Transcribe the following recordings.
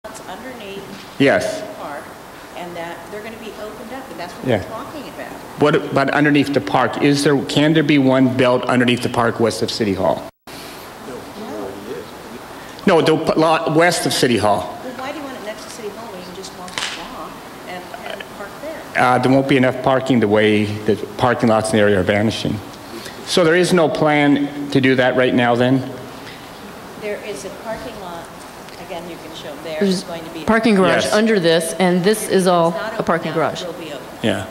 underneath Yes. the park, and that they're going to be opened up, and that's what Yeah. we're talking about. What about underneath the park? Can there be one built underneath the park west of City Hall? No, the lot west of City Hall. Well, why do you want it next to City Hall when you can just walk the block and park there? There won't be enough parking the way the parking lots in the area are vanishing. So there is no plan to do that right now then? There is a parking lot, again, you can show there's going to be... Parking garage Yes. under this, and this is all It's not a open parking now, garage. it will be open. Yeah.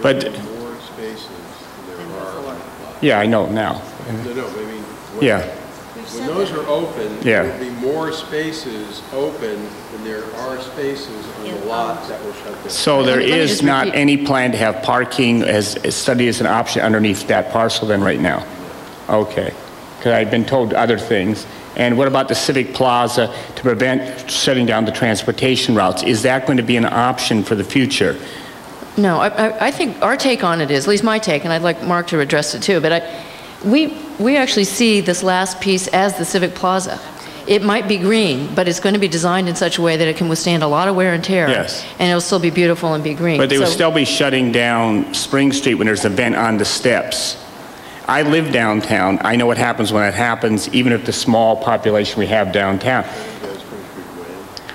But, More spaces than there are on the lot. yeah, I know now. No, but I mean, Yeah. We've when said those that. are open, Yeah. there will be more spaces open than there are spaces on the lot that will shut down. So there Let me is just not repeat. any plan to have parking as studied as an option underneath that parcel then right now? Okay. Because I've been told other things. And what about the Civic Plaza to prevent shutting down the transportation routes? Is that going to be an option for the future? No, I think our take on it is, at least my take, and I'd like Mark to address it too, but we actually see this last piece as the Civic Plaza. It might be green, but it's going to be designed in such a way that it can withstand a lot of wear and tear. Yes. And it'll still be beautiful and be green. But they would So- still be shutting down Spring Street when there's an event on the steps. I live downtown. I know what happens when it happens, even if the small population we have downtown.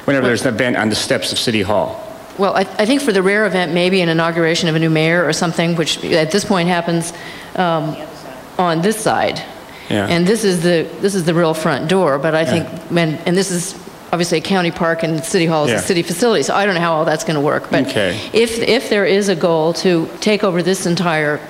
Whenever there's an event on the steps of City Hall. Well, I think for the rare event, maybe an inauguration of a new mayor or something, which at this point happens on this side. Yeah. And this is the real front door, but I think, and this is obviously a county park and City Hall is Yeah. a city facility, so I don't know how all that's going to work. But Okay. if there is a goal to take over this entire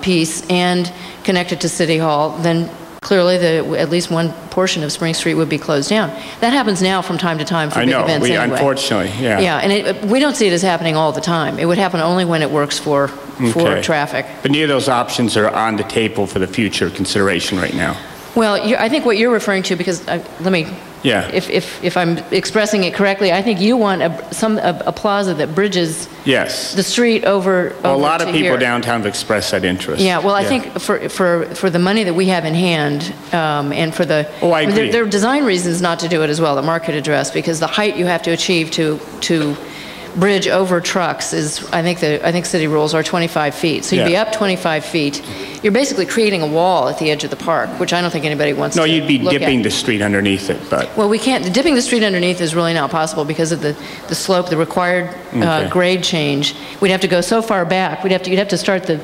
piece and connect it to City Hall, then clearly at least one portion of Spring Street would be closed down. That happens now from time to time for I big know, events anyway. unfortunately, yeah. Yeah, and we don't see it as happening all the time. It would happen only when it works for Okay. traffic. But neither of those options are on the table for the future consideration right now. Well, I think what you're referring to, because let me, Yeah. if I'm expressing it correctly, I think you want a plaza that bridges Yes. the street over Well, a lot of to people here. downtown have expressed that interest. Yeah, well, I think for the money that we have in hand, and for the... Oh, I agree. There are design reasons not to do it as well that Mark could address, because the height you have to achieve to bridge over trucks is, I think city rules are 25 feet. So you'd be Yeah. up 25 feet. You're basically creating a wall at the edge of the park, which I don't think anybody wants No, to you'd be look dipping at. the street underneath it, but, Well, we can't, dipping the street underneath is really not possible because of the slope, the required Okay. grade change. We'd have to go so far back, you'd have to start the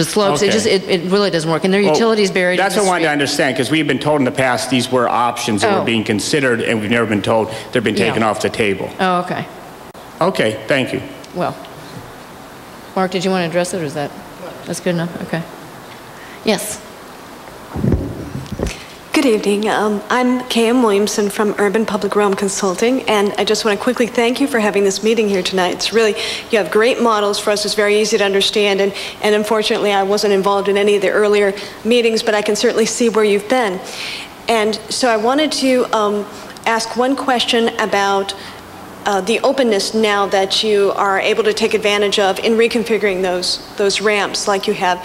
slopes. Okay. It really doesn't work. And there are utilities buried in That's the what I wanted to street. understand, because we've been told in the past these were options that Oh. were being considered, and we've never been told they've been taken Yeah. off the table. Oh, okay. Okay, thank you. Well, Mark, did you want to address it, or is that's good enough? Okay. Yes. Good evening. I'm K.M. Williamson from Urban Public Realm Consulting, and I just want to quickly thank you for having this meeting here tonight. It's really, you have great models for us. It's very easy to understand, and unfortunately I wasn't involved in any of the earlier meetings, but I can certainly see where you've been. And so I wanted to ask one question about the openness now that you are able to take advantage of in reconfiguring those ramps like you have.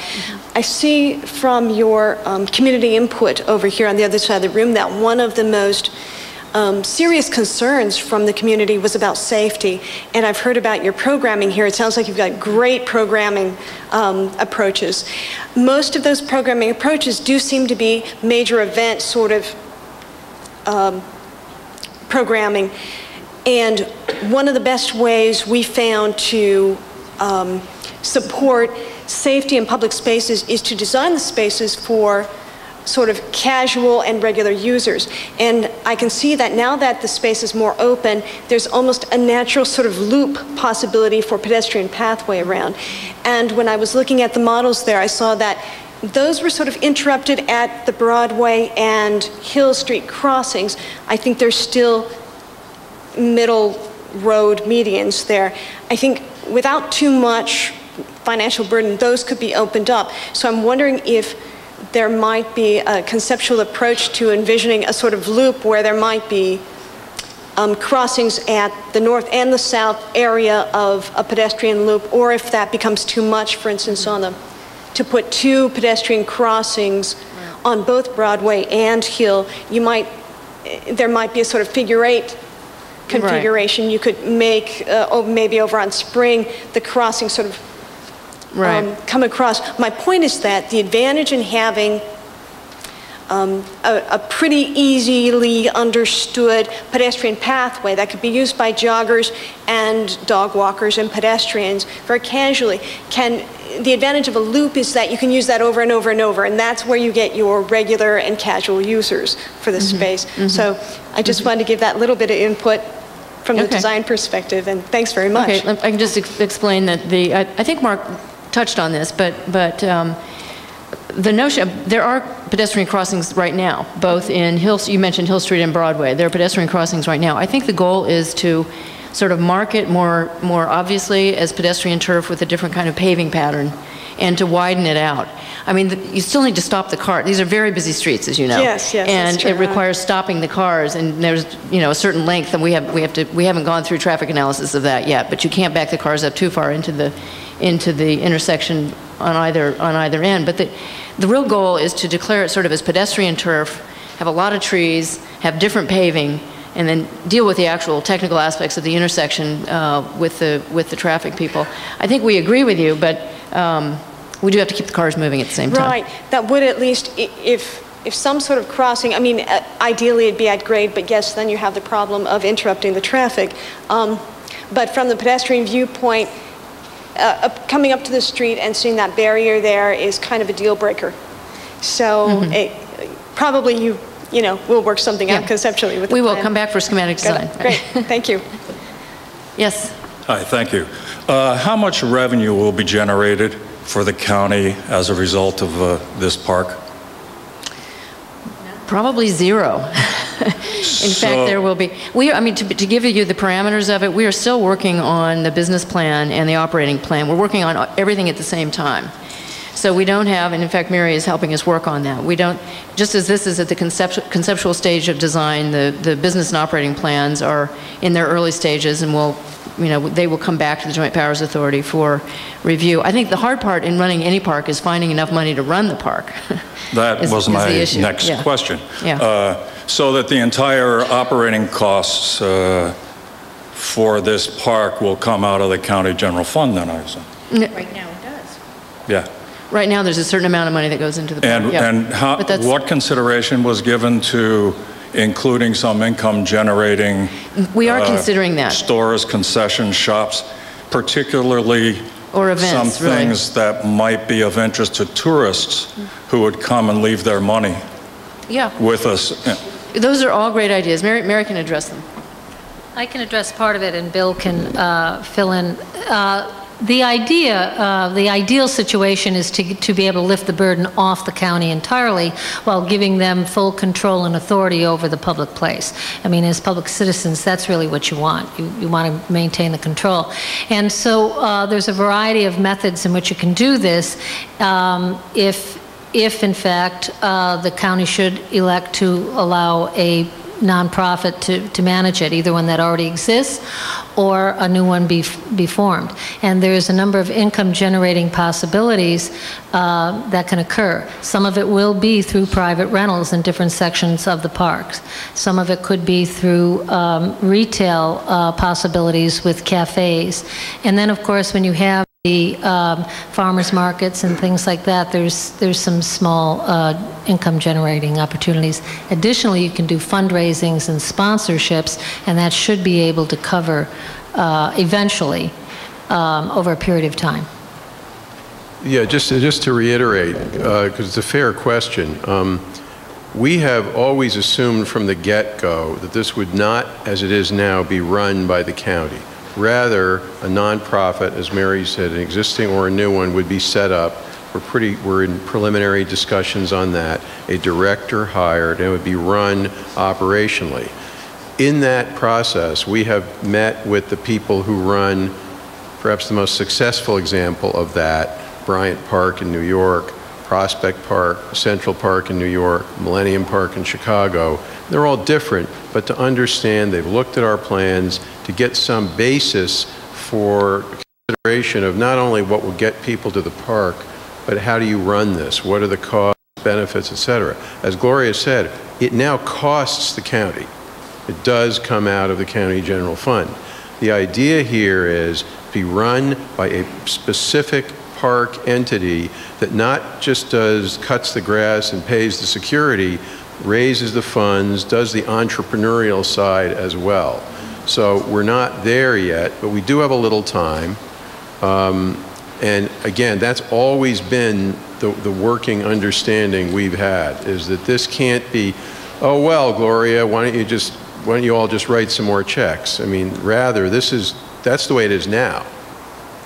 I see from your community input over here on the other side of the room that one of the most serious concerns from the community was about safety. And I've heard about your programming here. It sounds like you've got great programming approaches. Most of those programming approaches do seem to be major event sort of programming. And one of the best ways we found to support safety in public spaces is to design the spaces for sort of casual and regular users. And I can see that now that the space is more open, there's almost a natural sort of loop possibility for pedestrian pathway around. And when I was looking at the models there, I saw that those were sort of interrupted at the Broadway and Hill Street crossings. I think there's still middle road medians there. I think without too much financial burden, those could be opened up. So I'm wondering if there might be a conceptual approach to envisioning a sort of loop where there might be crossings at the north and the south area of a pedestrian loop, or if that becomes too much, for instance, to put two pedestrian crossings on both Broadway and Hill, there might be a sort of figure-8 configuration. You could make, maybe over on Spring, the crossing sort of come across. My point is that the advantage in having a pretty easily understood pedestrian pathway that could be used by joggers and dog walkers and pedestrians very casually. The advantage of a loop is that you can use that over and over and over, and that's where you get your regular and casual users for the space. So I just wanted to give that little bit of input from the design perspective, and thanks very much. Okay, I can just explain that I think Mark touched on this, but the notion there are pedestrian crossings right now, both in you mentioned Hill Street and Broadway. There are pedestrian crossings right now. I think the goal is to sort of mark it more obviously as pedestrian turf with a different kind of paving pattern, and to widen it out. I mean, you still need to stop the car. These are very busy streets, as you know. Yes, yes, and that's true. it requires stopping the cars, and there's a certain length, and we haven't gone through traffic analysis of that yet. But you can't back the cars up too far into the intersection on either end. But the real goal is to declare it sort of as pedestrian turf, have a lot of trees, have different paving, and then deal with the actual technical aspects of the intersection with the traffic people. I think we agree with you, but we do have to keep the cars moving at the same time. Right. That would at least, if some sort of crossing, I mean, ideally it'd be at grade, but yes, then you have the problem of interrupting the traffic. But from the pedestrian viewpoint, coming up to the street and seeing that barrier there is kind of a deal breaker. So probably we'll work something out conceptually with the We will plan. come back for schematic design. Great, thank you. Yes. Hi, thank you. How much revenue will be generated for the county as a result of this park? Probably zero. In fact, there will be. To give you the parameters of it, we are still working on the business plan and the operating plan. We're working on everything at the same time. So we don't have, and in fact, Mary is helping us work on that. We don't, just as this is at the conceptual stage of design, the business and operating plans are in their early stages, and they will come back to the Joint Powers Authority for review. I think the hard part in running any park is finding enough money to run the park. That was my next question. Yeah. So that the entire operating costs for this park will come out of the county general fund, then, I assume? Right now it does. Yeah. Right now, there's a certain amount of money that goes into the park. And what consideration was given to including some income generating? We are considering that. Stores, concession shops, particularly or events, some things that might be of interest to tourists who would come and leave their money with us. Those are all great ideas. Mary can address them. I can address part of it, and Bill can fill in. The ideal situation is to be able to lift the burden off the county entirely while giving them full control and authority over the public place. I mean, as public citizens, that's really what you want. You want to maintain the control. And so there's a variety of methods in which you can do this if in fact, the county should elect to allow a nonprofit to manage it, either one that already exists or a new one be formed. And there's a number of income generating possibilities that can occur. Some of it will be through private rentals in different sections of the parks. Some of it could be through retail possibilities with cafes. And then of course when you have the farmers markets and things like that, there's some small income generating opportunities. Additionally, you can do fundraisings and sponsorships, and that should be able to cover eventually over a period of time. Yeah, just to reiterate, because it's a fair question. We have always assumed from the get-go that this would not, as it is now, be run by the county. Rather, a nonprofit, as Mary said, an existing or a new one, would be set up. We're in preliminary discussions on that. A director hired, and it would be run operationally. In that process, we have met with the people who run perhaps the most successful example of that, Bryant Park in New York, Prospect Park, Central Park in New York, Millennium Park in Chicago. They're all different, but to understand, they've looked at our plans to get some basis for consideration of not only what will get people to the park, but how do you run this? What are the costs, benefits, et cetera? As Gloria said, it now costs the county. It does come out of the county general fund. The idea here is to be run by a specific park entity that not just cuts the grass and pays the security, raises the funds, does the entrepreneurial side as well. So we're not there yet, but we do have a little time. And again, that's always been the working understanding we've had, is that this can't be, oh, well, Gloria, why don't you all just write some more checks? I mean, rather, that's the way it is now.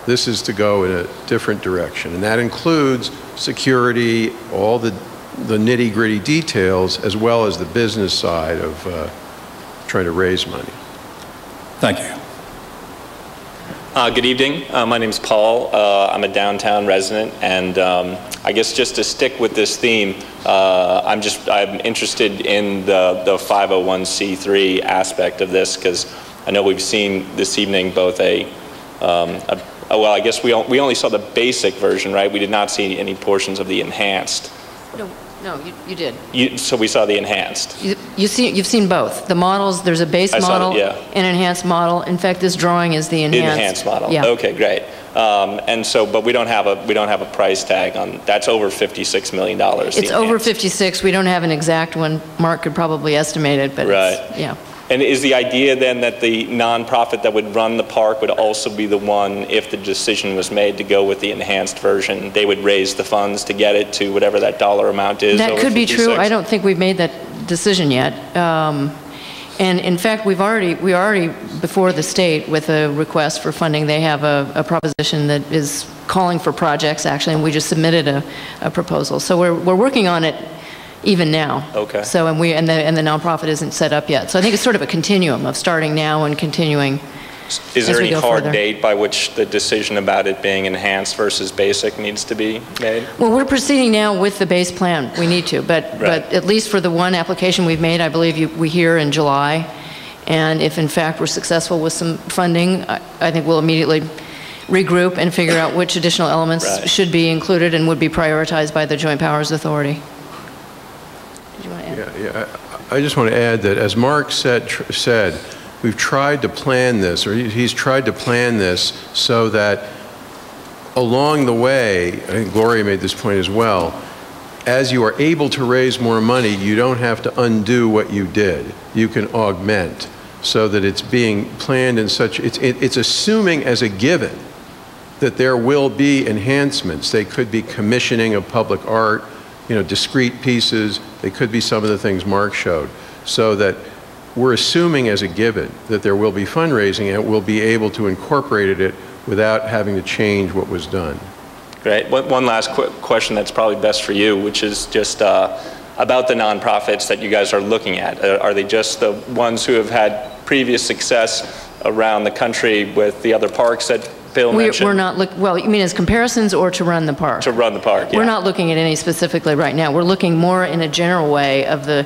This is to go in a different direction, and that includes security, all the nitty-gritty details, as well as the business side of trying to raise money. Thank you. Good evening. My name is Paul. I'm a downtown resident, and I guess just to stick with this theme, I'm interested in the 501c3 aspect of this, because I know we've seen this evening both well, I guess we only saw the basic version, right? We did not see any portions of the enhanced. No, you did. So we saw the enhanced. You've seen both. The models, there's a base model and enhanced model. In fact, this drawing is the enhanced. Enhanced model. Yeah. Okay, great. And so, but we don't have a price tag on. That's over $56 million. It's over 56. We don't have an exact one. Mark could probably estimate it, but right. Yeah. And is the idea then that the nonprofit that would run the park would also be the one, if the decision was made to go with the enhanced version, they would raise the funds to get it to whatever that dollar amount is? That could be 56? true. I don't think we've made that decision yet. And in fact, we already before the state with a request for funding. They have a proposition that is calling for projects actually, and we just submitted a proposal. So we're working on it even now. Okay. So and the nonprofit isn't set up yet. So I think it's sort of a continuum of starting now and continuing. Is there any hard further. date by which the decision about it being enhanced versus basic needs to be made? Well, we're proceeding now with the base plan. We need to, but at least for the one application we've made, I believe we hear in July. And if in fact we're successful with some funding, I think we'll immediately regroup and figure out which additional elements should be included and would be prioritized by the Joint Powers Authority. Did you want to add? Yeah, I just want to add that, as Mark said, we've tried to plan this, or he's tried to plan this so that along the way, I think Gloria made this point as well, as you are able to raise more money, you don't have to undo what you did. You can augment, so that it's being planned in such, it's assuming as a given that there will be enhancements. They could be commissioning of public art, discrete pieces. They could be some of the things Mark showed. So that we're assuming as a given that there will be fundraising and we'll be able to incorporate it without having to change what was done. Great. One last quick question that's probably best for you, which is just about the nonprofits that you guys are looking at. Are they just the ones who have had previous success around the country with the other parks that Bill mentioned? We're not well, you mean as comparisons or to run the park? To run the park, yeah. We're not looking at any specifically right now. We're looking more in a general way of the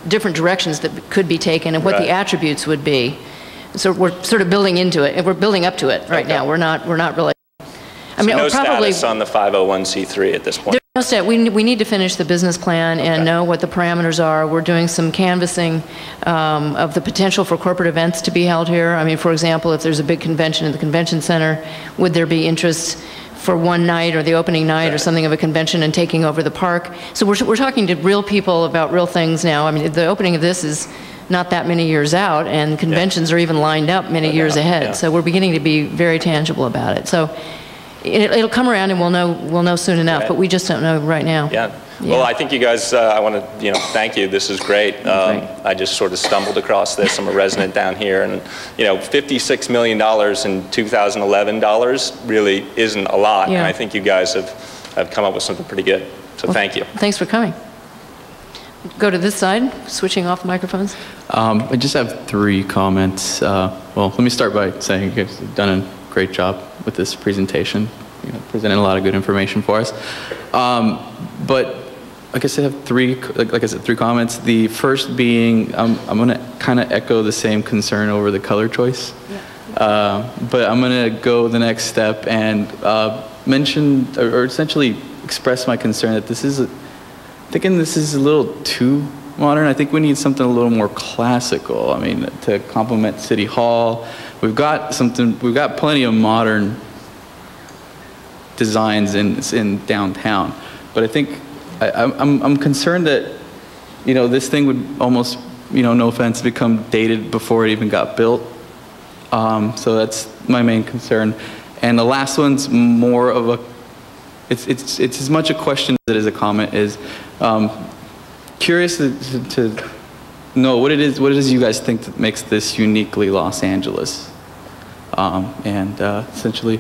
different directions that could be taken and what the attributes would be. So we're sort of building into it, and we're building up to it right now. We're not really. I mean, no probably status on the 501c3 at this point. There's no status. We need to finish the business plan and know what the parameters are. We're doing some canvassing of the potential for corporate events to be held here. I mean, for example, if there's a big convention in the convention center, would there be interest for one night or the opening night or something of a convention and taking over the park? So we're talking to real people about real things now. I mean, the opening of this is not that many years out, and conventions are even lined up many years ahead. So we're beginning to be very tangible about it. So it'll come around, and we'll know soon enough, but we just don't know right now. Yeah. Well, I think you guys, I want to, thank you. This is great. I just sort of stumbled across this. I'm a resident down here, and $56 million in 2011 dollars really isn't a lot. And I think you guys have come up with something pretty good. So thank you. Thanks for coming. Go to this side, switching off the microphones. I just have 3 comments. Well, let me start by saying you guys have done a great job with this presentation, presenting a lot of good information for us. But I guess I have 3 comments. The first being, I'm going to kind of echo the same concern over the color choice. But I'm going to go the next step and mention, or essentially express my concern that this is, thinking this is a little too modern. I think we need something a little more classical. I mean, to complement City Hall. We've got plenty of modern designs in downtown. But I think I'm concerned that, you know, this thing would almost, you know, no offense, become dated before it even got built. So that's my main concern. And the last one's more of a, it's as much a question as it is a comment. Is curious to know what it is you guys think that makes this uniquely Los Angeles, and essentially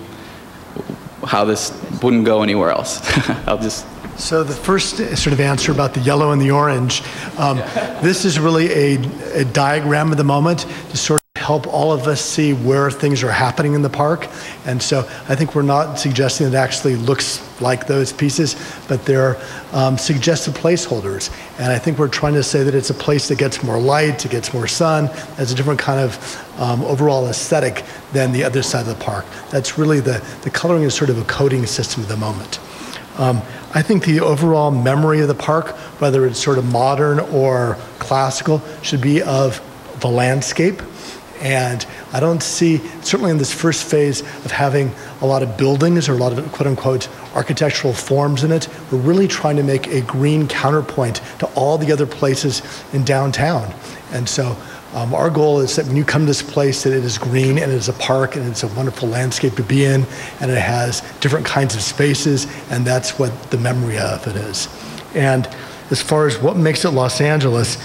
how this wouldn't go anywhere else. I'll just. So the first sort of answer about the yellow and the orange, this is really a diagram of the moment to sort of help all of us see where things are happening in the park. And so I think we're not suggesting it actually looks like those pieces, but they're suggested placeholders. And I think we're trying to say that it's a place that gets more light, it gets more sun, has a different kind of overall aesthetic than the other side of the park. That's really the coloring is sort of a coding system of the moment. I think the overall memory of the park, whether it's sort of modern or classical, should be of the landscape. And I don't see, certainly in this first phase of having a lot of buildings or a lot of quote unquote architectural forms in it, we're really trying to make a green counterpoint to all the other places in downtown. And so our goal is that when you come to this place, that it is green and it is a park and it's a wonderful landscape to be in, and it has different kinds of spaces, and that's what the memory of it is. And as far as what makes it Los Angeles,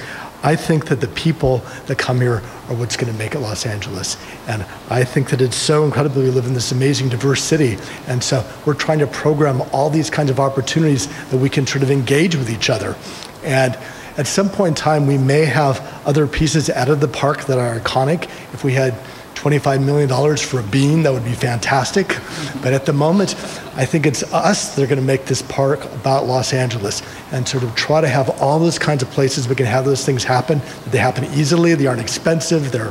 I think that the people that come here are what's going to make it Los Angeles. And I think that it's so incredible we live in this amazing, diverse city. And so we're trying to program all these kinds of opportunities that we can sort of engage with each other. And at some point in time, we may have other pieces added to the park that are iconic. If we had $25 million for a bean, that would be fantastic. But at the moment, I think it's us that are going to make this park about Los Angeles and sort of try to have all those kinds of places we can have those things happen. They happen easily, they aren't expensive, their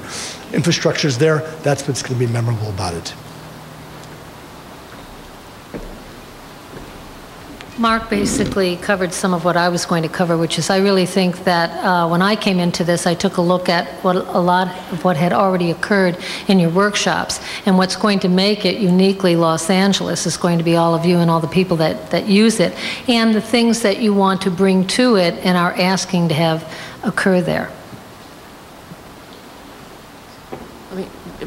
infrastructure's there. That's what's going to be memorable about it. Mark basically covered some of what I was going to cover, which is I really think that when I came into this, I took a look at a lot of what had already occurred in your workshops. And what's going to make it uniquely Los Angeles is going to be all of you and all the people that use it, and the things that you want to bring to it and are asking to have occur there.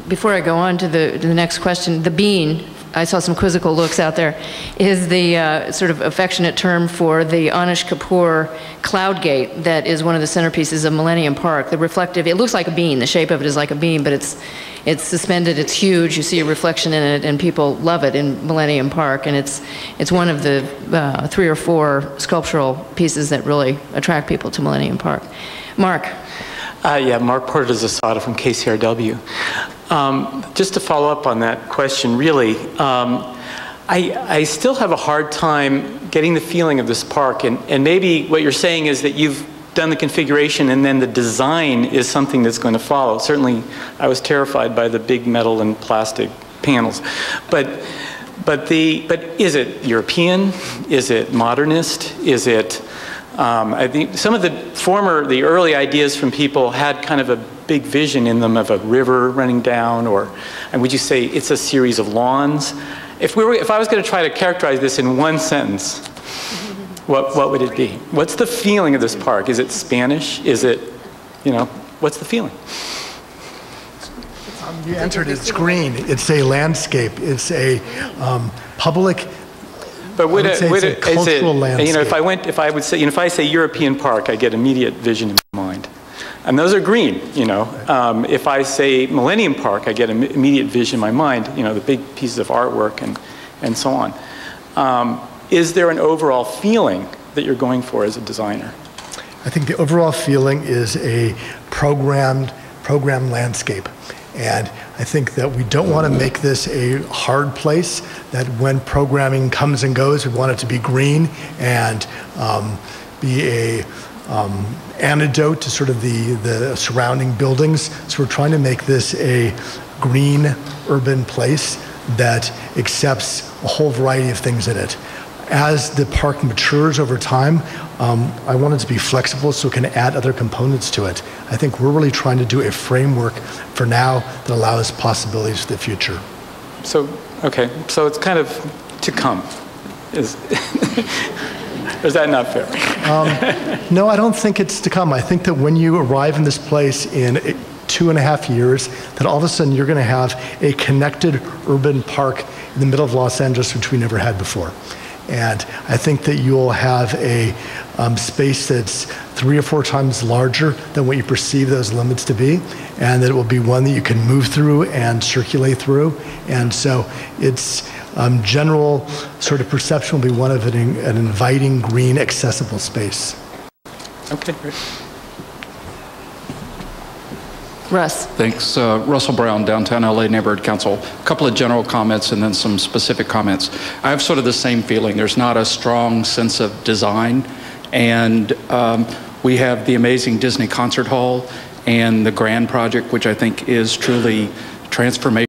Before I go on to the next question, the bean, I saw some quizzical looks out there, is the sort of affectionate term for the Anish Kapoor cloud gate that is one of the centerpieces of Millennium Park. The reflective, it looks like a bean, the shape of it is like a bean, but it's suspended, it's huge, you see a reflection in it, and people love it in Millennium Park, and it's one of the 3 or 4 sculptural pieces that really attract people to Millennium Park. Mark. Yeah, Mark Porter Zasada from KCRW. Just to follow up on that question, really, I still have a hard time getting the feeling of this park, and maybe what you're saying is that you've done the configuration and then the design is something that's going to follow. Certainly, I was terrified by the big metal and plastic panels. But is it European? Is it modernist? Is it... I think some of the early ideas from people had kind of a big vision in them of a river running down, and would you say it's a series of lawns? If I was going to try to characterize this in one sentence, what would it be? What's the feeling of this park? Is it Spanish? Is it, what's the feeling? You answered it's green. It's a landscape. It's a public. But is it, landscape. if I say European park, I get immediate vision in my mind. And those are green, If I say Millennium Park, I get immediate vision in my mind, the big pieces of artwork and so on. Is there an overall feeling that you're going for as a designer? I think the overall feeling is a programmed landscape. And I think that we don't want to make this a hard place, that when programming comes and goes, we want it to be green and be a antidote to sort of the surrounding buildings. So we're trying to make this a green urban place that accepts a whole variety of things in it. as the park matures over time, I want it to be flexible so it can add other components to it. I think we're really trying to do a framework for now that allows possibilities for the future. So, okay, so it's kind of to come. Is that not fair? No, I don't think it's to come. I think that when you arrive in this place in 2.5 years, that all of a sudden you're going to have a connected urban park in the middle of Los Angeles, which we never had before. And I think that you'll have a space that's 3 or 4 times larger than what you perceive those limits to be, and that it will be one that you can move through and circulate through. And so its general sort of perception will be one of an inviting, green, accessible space. Okay, great. Russ. Thanks. Russell Brown, Downtown LA Neighborhood Council. A couple of general comments and then some specific comments. I have sort of the same feeling. There's not a strong sense of design. And we have the amazing Disney Concert Hall and the Grand Project, which I think is truly transformational.